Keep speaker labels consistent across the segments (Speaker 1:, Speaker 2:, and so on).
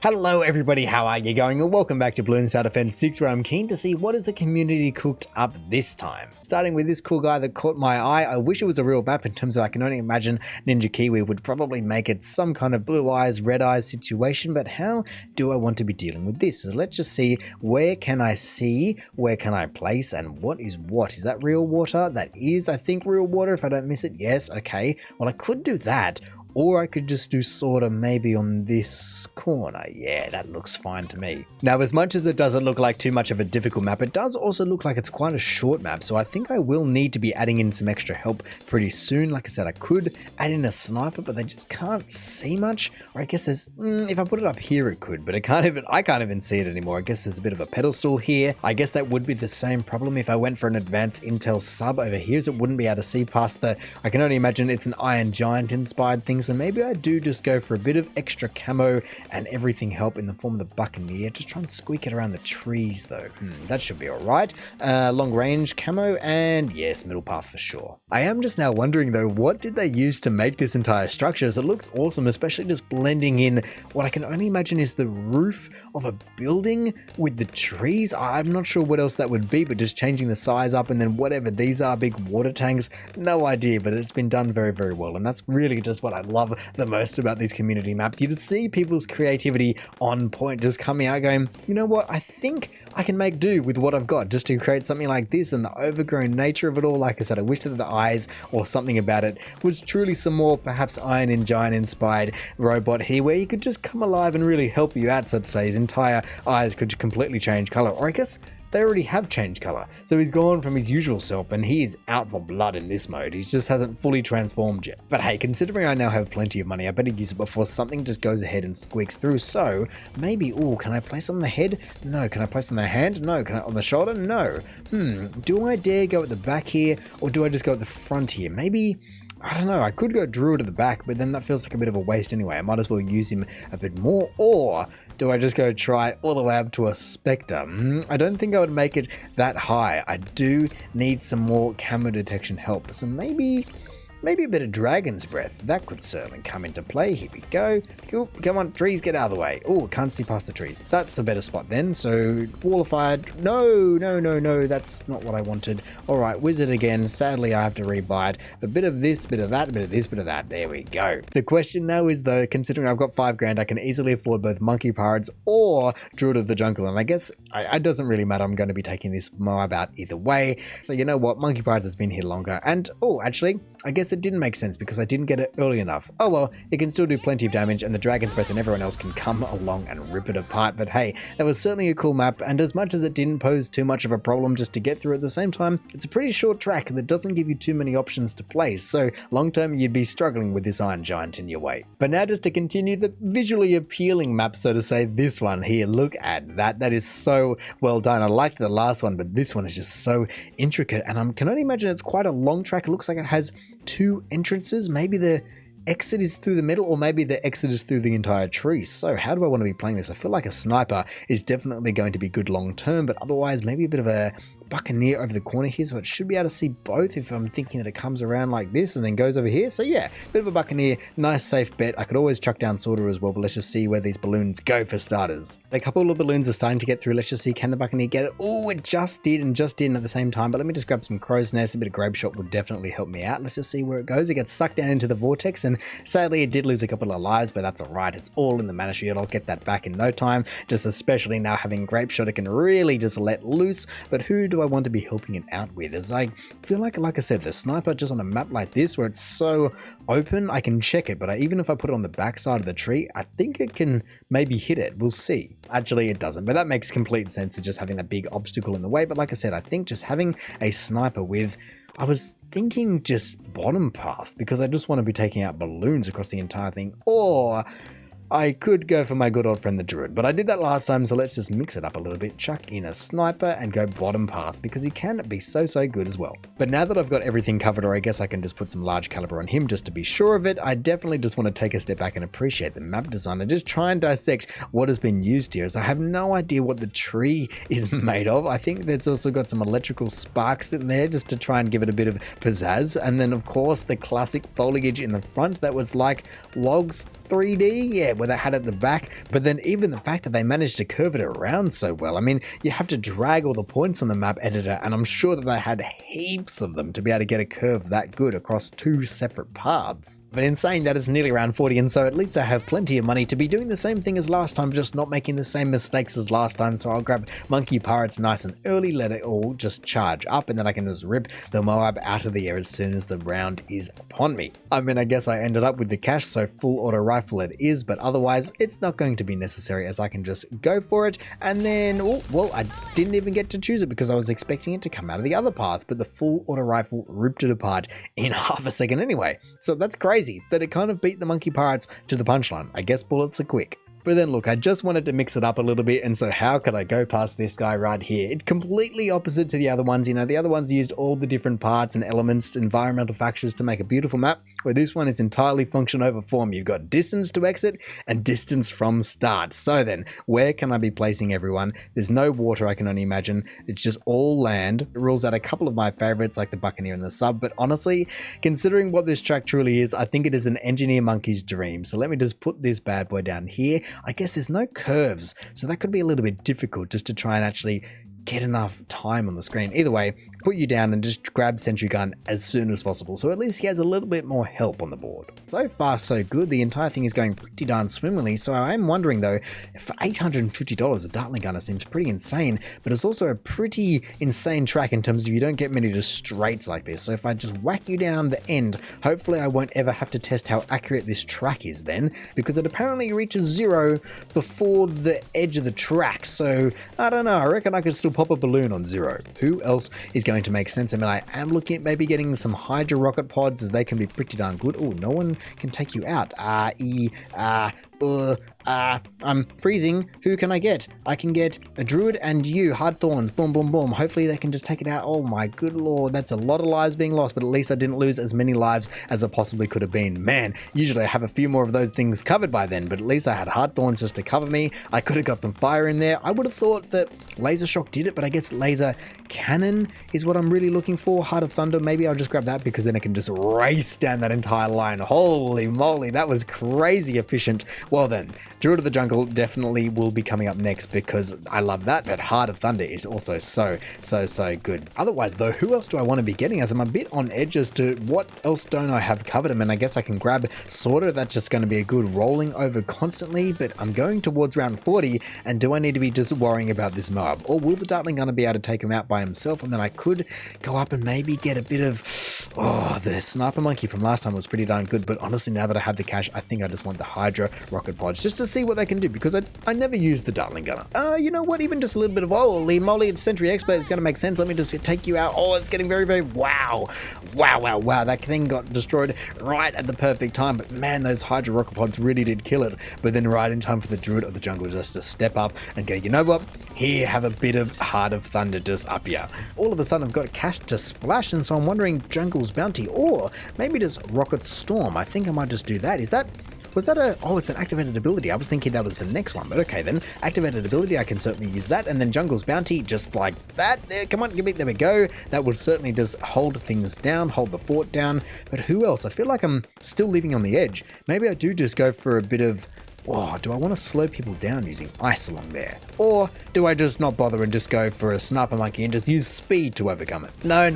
Speaker 1: Hello everybody, how are you going? And welcome back to Balloon Star Defense 6, where I'm keen to see what has the community cooked up this time. Starting with this cool guy that caught my eye. I wish it was a real map in terms of I can only imagine Ninja Kiwi would probably make it some kind of blue eyes, red eyes situation, but how do I want to be dealing with this? So let's just see, where can I see, where can I place, and what is what? Is that real water? That is, I think, real water if I don't miss it. Yes, okay. Well, I could do that. Or I could just do sort of maybe on this corner. Yeah, that looks fine to me. Now, as much as it doesn't look like too much of a difficult map, it does also look like it's quite a short map. So I think I will need to be adding in some extra help pretty soon. Like I said, I could add in a sniper, but they just can't see much. Or I guess there's, if I put it up here, it could, but I can't even see it anymore. I guess there's a bit of a pedestal here. I guess that would be the same problem if I went for an advanced Intel sub over here, so it wouldn't be able to see past the, I can only imagine it's an Iron Giant inspired thing. So maybe I do just go for a bit of extra camo and everything help in the form of the Buccaneer. Just try and squeak it around the trees though. That should be all right. Long range camo and yes, middle path for sure. I am just now wondering though, what did they use to make this entire structure? As it looks awesome, especially just blending in what I can only imagine is the roof of a building with the trees. I'm not sure what else that would be, but just changing the size up and then whatever these are, big water tanks, no idea, but it's been done very, very well. And that's really just what I love the most about these community maps. You just see people's creativity on point, just coming out going, you know what, I think I can make do with what I've got just to create something like this. And the overgrown nature of it all, like I said, I wish that the eyes or something about it was truly some more perhaps Iron and Giant inspired robot here, where he could just come alive and really help you out, so to say. His entire eyes could completely change color, or I guess they already have changed color. So he's gone from his usual self and he is out for blood in this mode. He just hasn't fully transformed yet. But hey, considering I now have plenty of money, I better use it before something just goes ahead and squeaks through. So maybe, can I place on the head? No. Can I place on the hand? No. Can I on the shoulder? No. Do I dare go at the back here, or do I just go at the front here? Maybe, I don't know, I could go Druid at the back, but then that feels like a bit of a waste anyway. I might as well use him a bit more. Or do I just go try all the way up to a Spectre? I don't think I would make it that high. I do need some more camo detection help. So maybe a bit of Dragon's Breath. That could certainly come into play. Here we go. Cool. Come on, trees, get out of the way. Oh, can't see past the trees. That's a better spot then. So, Wall of Fire. No. That's not what I wanted. All right, Wizard again. Sadly, I have to rebuy it. A bit of this, bit of that, bit of this, bit of that. There we go. The question now is though, considering I've got $5,000, I can easily afford both Monkey Pirates or Druid of the Jungle. And I guess it doesn't really matter. I'm going to be taking this mob out either way. So you know what? Monkey Pirates has been here longer. And, actually, I guess it didn't make sense because I didn't get it early enough. Oh well, it can still do plenty of damage and the Dragon's Breath and everyone else can come along and rip it apart. But hey, that was certainly a cool map, and as much as it didn't pose too much of a problem just to get through at the same time, it's a pretty short track that doesn't give you too many options to place, so long term you'd be struggling with this Iron Giant in your way. But now just to continue the visually appealing map, so to say, this one here, look at that. That is so well done. I liked the last one, but this one is just so intricate, and I can only imagine it's quite a long track. It looks like it has two entrances. Maybe the exit is through the middle, or maybe the exit is through the entire tree. So how do I want to be playing this? I feel like a sniper is definitely going to be good long term, but otherwise maybe a bit of a Buccaneer over the corner here, so it should be able to see both if I'm thinking that it comes around like this and then goes over here. So yeah, bit of a Buccaneer, nice safe bet. I could always chuck down Sorter as well, but let's just see where these balloons go for starters. A couple of balloons are starting to get through. Let's just see, can the Buccaneer get it? Oh, it just did, and just didn't at the same time, but let me just grab some Crow's Nest. A bit of Grape Shot would definitely help me out. Let's just see where it goes. It gets sucked down into the vortex, and sadly it did lose a couple of lives, but that's all right. It's all in the mana shield. I'll get that back in no time, just especially now having Grape Shot, it can really just let loose. But who do I want to be helping it out with? As I feel like I said, the sniper just on a map like this where it's so open, I can check it, but even if I put it on the back side of the tree, I think it can maybe hit it. We'll see. Actually, it doesn't, but that makes complete sense to just having that big obstacle in the way. But like I said, I think just having a sniper with, I was thinking just bottom path, because I just want to be taking out balloons across the entire thing, or I could go for my good old friend the Druid, but I did that last time, so let's just mix it up a little bit, chuck in a sniper and go bottom path, because he can be so good as well. But now that I've got everything covered, or I guess I can just put some large caliber on him just to be sure of it, I definitely just want to take a step back and appreciate the map design and just try and dissect what has been used here, as I have no idea what the tree is made of. I think that's also got some electrical sparks in there just to try and give it a bit of pizzazz, and then of course the classic foliage in the front that was like logs 3D? Yeah, where they had it at the back. But then even the fact that they managed to curve it around so well. I mean, you have to drag all the points on the map editor, and I'm sure that they had heaps of them to be able to get a curve that good across 2 separate paths. But in saying that, it's nearly round 40, and so at least I have plenty of money to be doing the same thing as last time, just not making the same mistakes as last time. So I'll grab Monkey Pirates nice and early, let it all just charge up, and then I can just rip the Moab out of the air as soon as the round is upon me. I mean, I guess I ended up with the cash, so full auto rifle it is, but otherwise it's not going to be necessary, as I can just go for it. And then, oh, well, I didn't even get to choose it because I was expecting it to come out of the other path, but the full auto rifle ripped it apart in half a second anyway. So that's crazy that it kind of beat the Monkey Pirates to the punchline. I guess bullets are quick. But then look, I just wanted to mix it up a little bit, and so how could I go past this guy right here? It's completely opposite to the other ones. You know, the other ones used all the different parts and elements, environmental factors to make a beautiful map, where this one is entirely function over form. You've got distance to exit and distance from start. So then, where can I be placing everyone? There's no water, I can only imagine. It's just all land. It rules out a couple of my favorites, like the Buccaneer and the Sub, but honestly, considering what this track truly is, I think it is an engineer monkey's dream. So let me just put this bad boy down here. I guess there's no curves, so that could be a little bit difficult just to try and actually get enough time on the screen. Either way, put you down and just grab Sentry Gun as soon as possible, so at least he has a little bit more help on the board. So far so good, the entire thing is going pretty darn swimmingly, so I am wondering though, for $850 a Dartling Gunner seems pretty insane, but it's also a pretty insane track in terms of you don't get many just straights like this. So if I just whack you down the end, hopefully I won't ever have to test how accurate this track is then, because it apparently reaches 0 before the edge of the track. So I don't know, I reckon I could still pop a balloon on 0. Who else is going to make sense? I mean, I am looking at maybe getting some Hydra rocket pods, as they can be pretty darn good. Oh, no one can take you out. I'm freezing. Who can I get? I can get a Druid and you, Hardthorn. Boom, boom, boom. Hopefully they can just take it out. Oh my good lord, that's a lot of lives being lost, but at least I didn't lose as many lives as it possibly could have been. Man, usually I have a few more of those things covered by then, but at least I had Hardthorns just to cover me. I could have got some fire in there. I would have thought that Laser Shock did it, but I guess Laser Cannon is what I'm really looking for. Heart of Thunder, maybe I'll just grab that because then I can just race down that entire line. Holy moly, that was crazy efficient. Well then, Druid of the Jungle definitely will be coming up next because I love that, but Heart of Thunder is also so good. Otherwise though, who else do I want to be getting, as I'm a bit on edge as to what else don't I have covered. I mean, I guess I can grab Sorter, that's just going to be a good rolling over constantly, but I'm going towards round 40, and do I need to be just worrying about this Moab? Or will the Dartling Gunner be able to take him out by himself? And then I could go up and maybe get a bit of, the Sniper Monkey from last time was pretty darn good, but honestly, now that I have the cash, I think I just want the Hydra rocket pods just to see what they can do, because I never used the Dartling Gunner. You know what, even just a little bit of, holy moly, it's Sentry Expert, it's going to make sense. Let me just take you out. Oh, it's getting very, wow, that thing got destroyed right at the perfect time, but man, those Hydra rocket pods really did kill it. But then right in time for the Druid of the Jungle just to step up and go, you know what, here, have a bit of Heart of Thunder just up here. All of a sudden I've got cash to splash, and so I'm wondering Jungle's Bounty, or maybe just Rocket Storm. I think I might just do that. Was that it's an activated ability. I was thinking that was the next one, but okay then. Activated ability, I can certainly use that. And then Jungle's Bounty, just like that. Come on, there we go. That would certainly just hold things down, hold the fort down. But who else? I feel like I'm still leaving on the edge. Maybe I do just go for a bit of, do I want to slow people down using ice along there? Or do I just not bother and just go for a Sniper Monkey and just use speed to overcome it? No.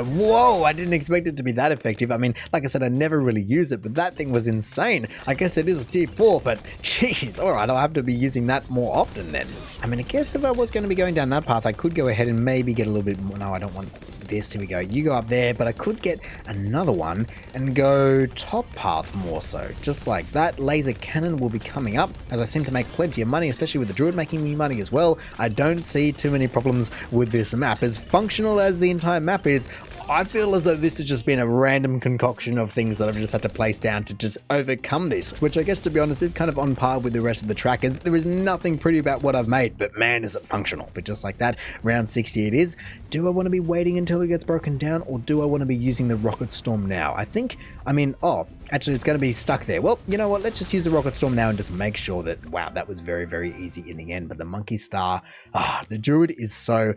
Speaker 1: Whoa, I didn't expect it to be that effective. I mean, like I said, I never really use it, but that thing was insane. I guess it is tier 4, but geez, alright, I'll have to be using that more often then. I mean, I guess if I was going to be going down that path, I could go ahead and maybe get a little bit more. No, I don't want this. Here we go. You go up there, but I could get another one and go top path more so. Just like that. Laser Cannon will be coming up, as I seem to make plenty of money, especially with the Druid making me money as well. I don't see too many problems with this map. As functional as the entire map is, I feel as though this has just been a random concoction of things that I've just had to place down to just overcome this, which I guess, to be honest, is kind of on par with the rest of the track, as there is nothing pretty about what I've made, but man, is it functional. But just like that, round 60 it is. Do I want to be waiting until it gets broken down, or do I want to be using the Rocket Storm now? Actually, it's going to be stuck there. Well, you know what? Let's just use the Rocket Storm now and just make sure that, wow, that was very easy in the end. But the Monkey Star, the Druid is so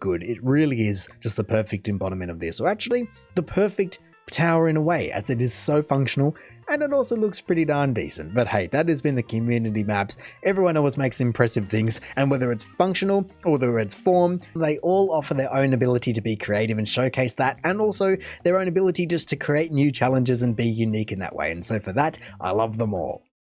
Speaker 1: good. It really is just the perfect embodiment of this. Or actually, the perfect tower in a way, as it is so functional and it also looks pretty darn decent. But hey, that has been the community maps. Everyone always makes impressive things, and whether it's functional or whether it's form, they all offer their own ability to be creative and showcase that, and also their own ability just to create new challenges and be unique in that way. And so for that, I love them all.